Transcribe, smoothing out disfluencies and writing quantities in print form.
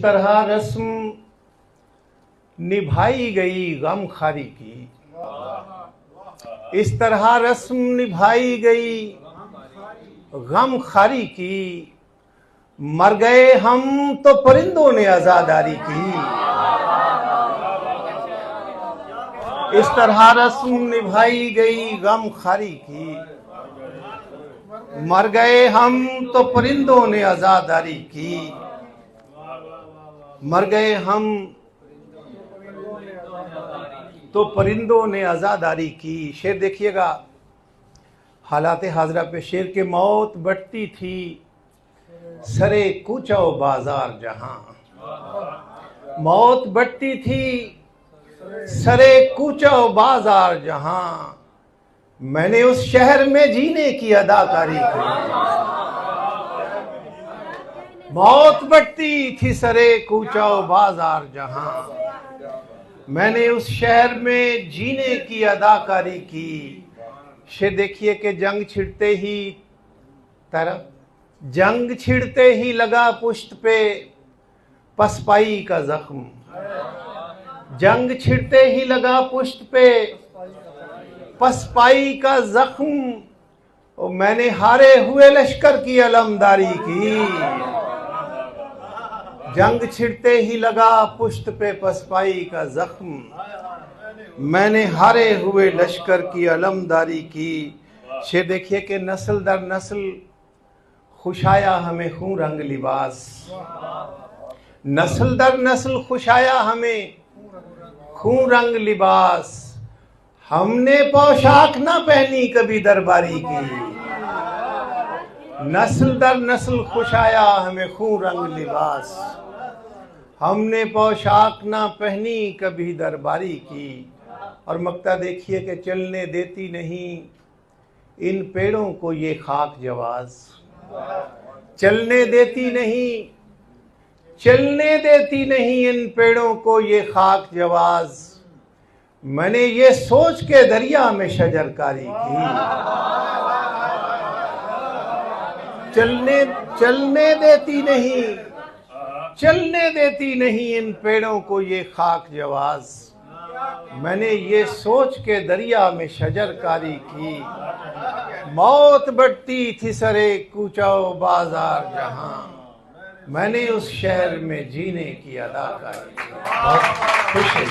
इस तरह रस्म निभाई गई गमखारी की, इस तरह रस्म निभाई गई गमखारी की। मर गए हम तो परिंदों ने आजादारी की। इस तरह रस्म निभाई गई गमखारी की। मर गए हम तो परिंदों ने आजादारी की। मर गए हम तो परिंदों ने आजादारी की। शेर देखिएगा, हालात हाजरा पे शेर के मौत बटती थी सरे कूचो बाजार जहां। मौत बटती थी सरे कूचो बाजार जहां। मैंने उस शहर में जीने की अदाकारी की। मौत बटती थी सरे कूचो बाजार जहां। मैंने उस शहर में जीने की अदाकारी की। शेर देखिए कि जंग छिड़ते ही जंग छिड़ते ही लगा पुश्त पे पसपाई का जख्म। जंग छिड़ते ही लगा पुश्त पे पसपाई का जख्म। और मैंने हारे हुए लश्कर की अलमदारी की। जंग छिड़ते ही लगा पुश्त पे पसपाई का जख्म। मैंने हारे हुए लश्कर की अलमदारी की। शेर देखिए कि नस्ल दर नस्ल खुशाया हमें खून रंग लिबास। नस्ल दर नस्ल खुशाया हमें खून रंग लिबास। हमने पोशाक ना पहनी कभी दरबारी की। नस्ल दर नस्ल खुशाया हमें खून रंग लिबास। हमने पोशाक ना पहनी कभी दरबारी की। और मक्ता देखिए कि चलने देती नहीं इन पेड़ों को ये खाक जवाज। चलने देती नहीं, चलने देती नहीं इन पेड़ों को ये खाक जवाज। मैंने ये सोच के दरिया में शजरकारी की। चलने देती नहीं, चलने देती नहीं इन पेड़ों को ये खाक जवाज। मैंने ये सोच के दरिया में शजरकारी की। मौत बढ़ती थी सरे कूचो बाजार जहां। मैंने उस शहर में जीने की अदाकारी की। बहुत खुश है।